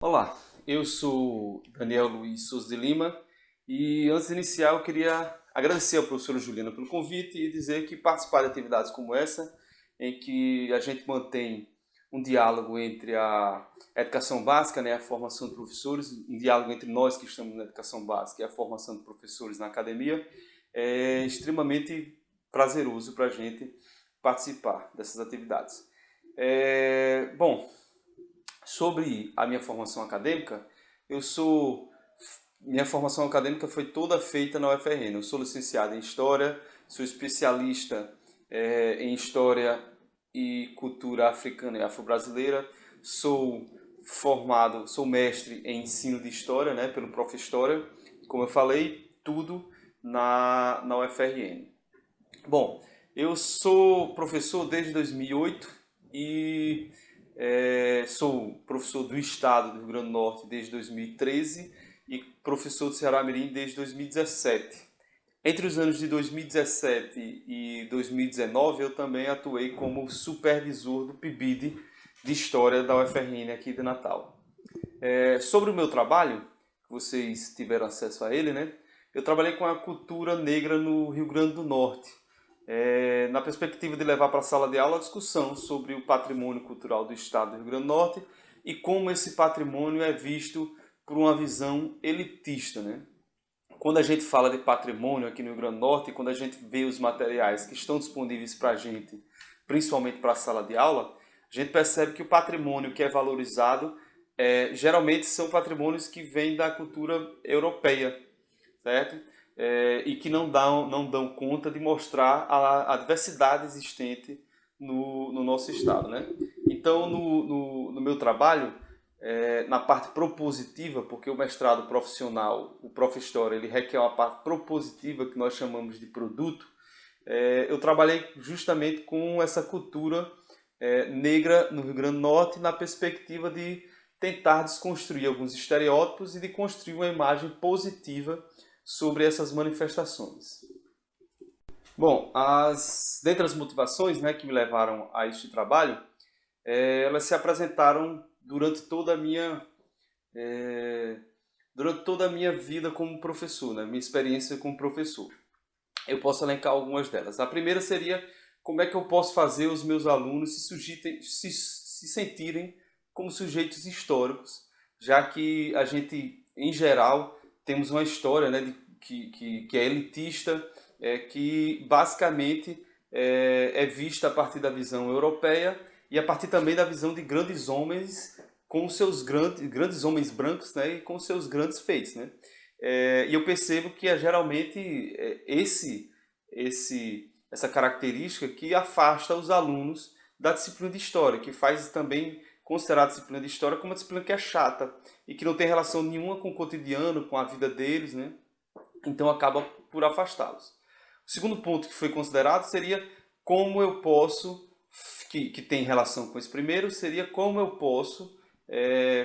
Olá, eu sou Daniel Luiz Souza de Lima e antes de iniciar eu queria agradecer ao professor Juliana pelo convite e dizer que participar de atividades como essa, em que a gente mantém um diálogo entre a educação básica, a formação de professores, um diálogo entre nós que estamos na educação básica e a formação de professores na academia, é extremamente prazeroso para a gente participar dessas atividades. Bom, sobre a minha formação acadêmica, eu sou minha formação acadêmica foi toda feita na UFRN. Eu sou licenciado em História, sou especialista em História e Cultura Africana e Afro-Brasileira, sou mestre em Ensino de História, pelo Prof. História, como eu falei, tudo na UFRN. Bom, eu sou professor desde 2008 e sou professor do Estado do Rio Grande do Norte desde 2013 e professor do Ceará Mirim desde 2017. Entre os anos de 2017 e 2019, eu também atuei como supervisor do PIBID de História da UFRN aqui de Natal. Sobre o meu trabalho, vocês tiveram acesso a ele, eu trabalhei com a cultura negra no Rio Grande do Norte, na perspectiva de levar para a sala de aula a discussão sobre o patrimônio cultural do Estado do Rio Grande do Norte e como esse patrimônio é visto por uma visão elitista. Quando a gente fala de patrimônio aqui no Rio Grande do Norte, e quando a gente vê os materiais que estão disponíveis para a gente, principalmente para a sala de aula, a gente percebe que o patrimônio que é valorizado geralmente são patrimônios que vêm da cultura europeia, certo? E que não dão conta de mostrar a diversidade existente no nosso estado. Então, no meu trabalho, na parte propositiva, porque o mestrado profissional, o Prof. História, ele requer uma parte propositiva que nós chamamos de produto, eu trabalhei justamente com essa cultura negra no Rio Grande do Norte na perspectiva de tentar desconstruir alguns estereótipos e de construir uma imagem positiva sobre essas manifestações. Bom, dentre as motivações que me levaram a este trabalho, elas se apresentaram durante toda a minha vida como professor, minha experiência como professor. Eu posso elencar algumas delas. A primeira seria como é que eu posso fazer os meus alunos se sentirem como sujeitos históricos, já que a gente, em geral, temos uma história que é elitista, que basicamente é vista a partir da visão europeia e a partir também da visão de grandes homens com seus grandes homens brancos, e com seus grandes feitos. E eu percebo que geralmente essa característica que afasta os alunos da disciplina de História, que faz também considerar a disciplina de História como uma disciplina que é chata e que não tem relação nenhuma com o cotidiano, com a vida deles, então acaba por afastá-los. O segundo ponto que foi considerado seria como eu posso, que tem relação com esse primeiro, seria como eu posso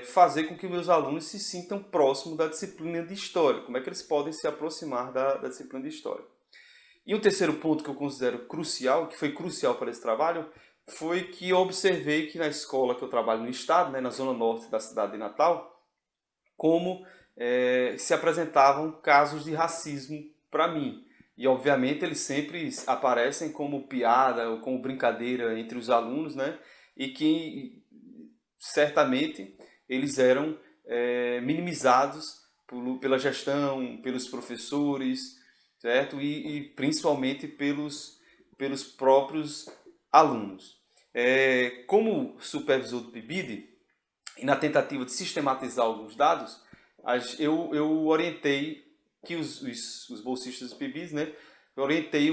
fazer com que meus alunos se sintam próximos da disciplina de História, como é que eles podem se aproximar da disciplina de História. E o terceiro ponto que eu considero crucial, que foi crucial para esse trabalho, foi que eu observei que na escola que eu trabalho no estado, na zona norte da cidade de Natal, como se apresentavam casos de racismo para mim. E, obviamente, eles sempre aparecem como piada ou como brincadeira entre os alunos, e que certamente eles eram minimizados pela gestão, pelos professores, certo? E principalmente pelos próprios alunos. Como supervisor do PIBID, e na tentativa de sistematizar alguns dados, eu orientei que os bolsistas do PIBID, eu orientei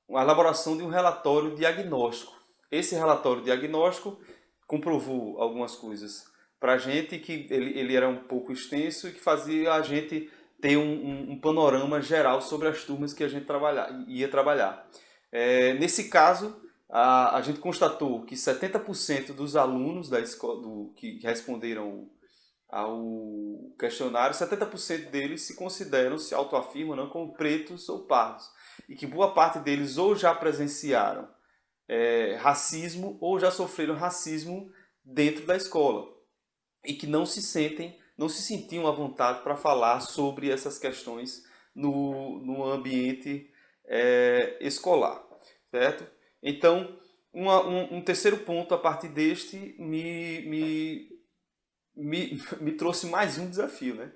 uma elaboração de um relatório diagnóstico. Esse relatório diagnóstico comprovou algumas coisas para a gente, que ele era um pouco extenso e que fazia a gente ter um panorama geral sobre as turmas que a gente ia trabalhar. Nesse caso, a gente constatou que 70% dos alunos da escola que responderam ao questionário, 70% deles se autoafirmam como pretos ou pardos. E que boa parte deles ou já presenciaram racismo ou já sofreram racismo dentro da escola. e que não se sentiam à vontade para falar sobre essas questões no ambiente escolar, certo? Então, um terceiro ponto a partir deste me trouxe mais um desafio, né?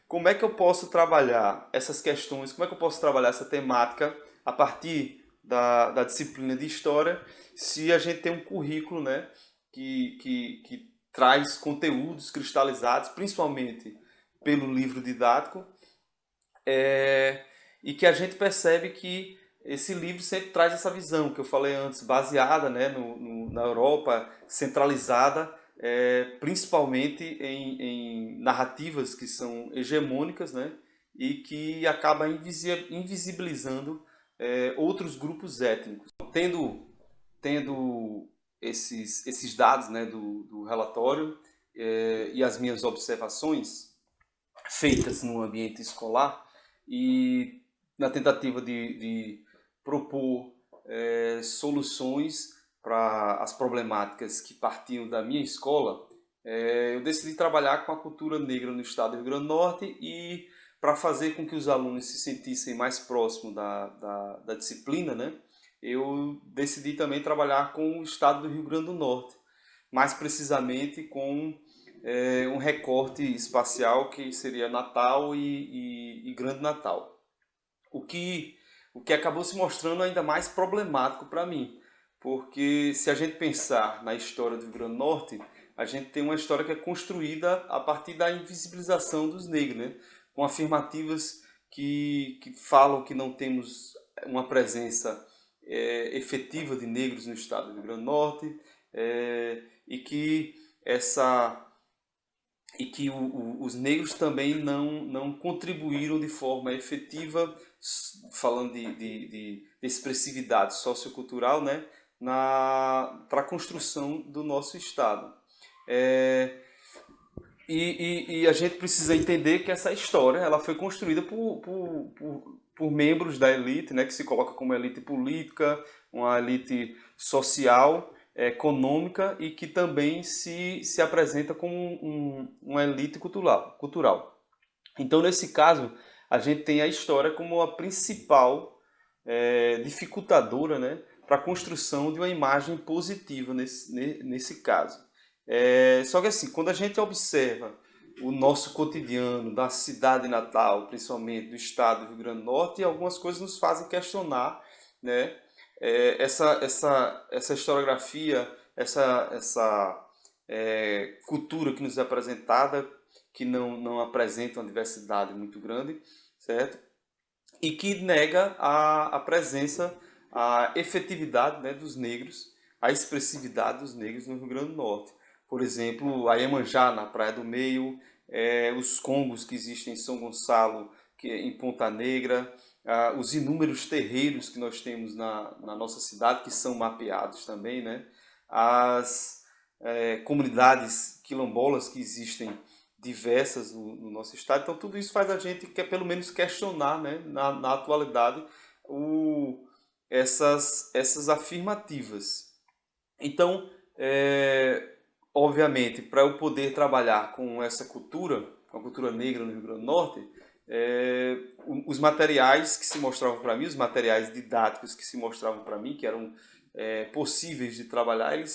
Como é que eu posso trabalhar essas questões, como é que eu posso trabalhar essa temática a partir da disciplina de História, se a gente tem um currículo, né, que traz conteúdos cristalizados, principalmente pelo livro didático, e que a gente percebe que esse livro sempre traz essa visão que eu falei antes, baseada, né, na Europa, centralizada, principalmente em narrativas que são hegemônicas, né, e que acaba invisibilizando outros grupos étnicos. Tendo esses dados, né, do relatório e as minhas observações feitas no ambiente escolar e na tentativa de propor soluções para as problemáticas que partiam da minha escola, eu decidi trabalhar com a cultura negra no estado do Rio Grande do Norte e para fazer com que os alunos se sentissem mais próximos da disciplina, né, eu decidi também trabalhar com o estado do Rio Grande do Norte, mais precisamente com um recorte espacial que seria Natal e Grande Natal. O que, o que acabou se mostrando ainda mais problemático para mim, porque se a gente pensar na história do Rio Grande do Norte, a gente tem uma história que é construída a partir da invisibilização dos negros, né? Com afirmativas que falam que não temos uma presença efetiva de negros no estado do Rio Grande do Norte, e que os negros também não contribuíram de forma efetiva, falando de expressividade sociocultural, né, para a construção do nosso Estado. E a gente precisa entender que essa história ela foi construída por membros da elite, né, que se coloca como elite política, uma elite social, econômica e que também se apresenta como uma elite cultural. Então, nesse caso, a gente tem a história como a principal dificultadora, né, para a construção de uma imagem positiva nesse caso. Só que assim, quando a gente observa o nosso cotidiano da cidade natal, principalmente do estado do Rio Grande do Norte, algumas coisas nos fazem questionar, né, essa historiografia, essa cultura que nos é apresentada, que não apresenta uma diversidade muito grande, certo? E que nega a presença, a efetividade, né, dos negros, a expressividade dos negros no Rio Grande do Norte. Por exemplo, a Iemanjá na Praia do Meio, os congos que existem em São Gonçalo, em Ponta Negra, os inúmeros terreiros que nós temos na nossa cidade, que são mapeados também, né? As comunidades quilombolas que existem diversas no nosso estado. Então, tudo isso faz a gente, pelo menos, questionar, né, na atualidade essas afirmativas. Então, obviamente, para eu poder trabalhar com essa cultura, com a cultura negra no Rio Grande do Norte, os materiais que se mostravam para mim, os materiais didáticos que se mostravam para mim, que eram possíveis de trabalhar, eles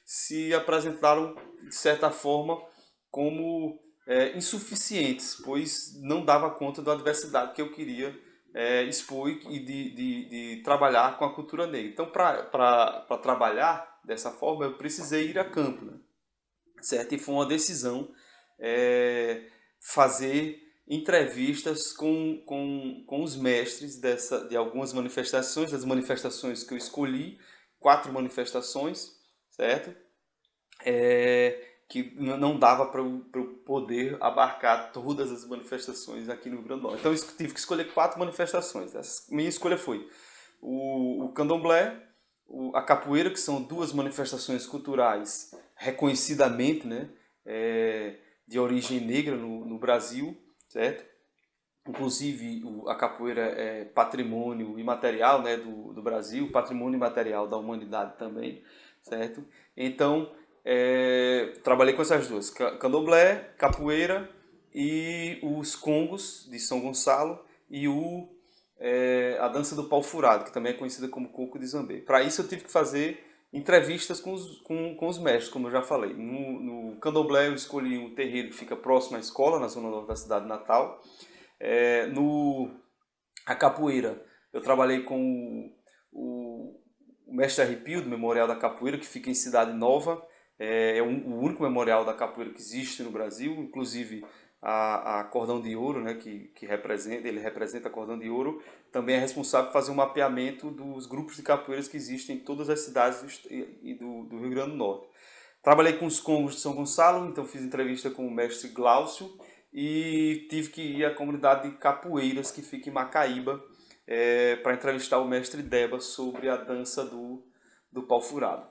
se apresentaram, de certa forma, como insuficientes, pois não dava conta da diversidade que eu queria expor e de trabalhar com a cultura negra. Então, para trabalhar dessa forma, eu precisei ir a campo, né? Certo? E foi uma decisão fazer entrevistas com os mestres de algumas manifestações, das manifestações que eu escolhi, 4 manifestações, certo? Que não dava para eu poder abarcar todas as manifestações aqui no Rio Grande do Norte. Então eu tive que escolher 4 manifestações. Minha escolha foi o candomblé, a capoeira, que são 2 manifestações culturais reconhecidamente, né, de origem negra no Brasil, certo? Inclusive a capoeira é patrimônio imaterial, né, do Brasil, patrimônio imaterial da humanidade também, certo? Então trabalhei com essas duas, candomblé, capoeira e os congos de São Gonçalo e a dança do pau furado, que também é conhecida como coco de Zambê. Para isso eu tive que fazer entrevistas com os mestres, como eu já falei. No candomblé eu escolhi um terreiro que fica próximo à escola, na zona norte da cidade de Natal. A capoeira, eu trabalhei com o mestre Arrepio, do Memorial da Capoeira, que fica em Cidade Nova. O único memorial da capoeira que existe no Brasil, inclusive a Cordão de Ouro, né, ele representa a Cordão de Ouro, também é responsável por fazer um mapeamento dos grupos de capoeiras que existem em todas as cidades do Rio Grande do Norte. Trabalhei com os congos de São Gonçalo, então fiz entrevista com o mestre Glaucio e tive que ir à comunidade de capoeiras que fica em Macaíba para entrevistar o mestre Deba sobre a dança do pau furado.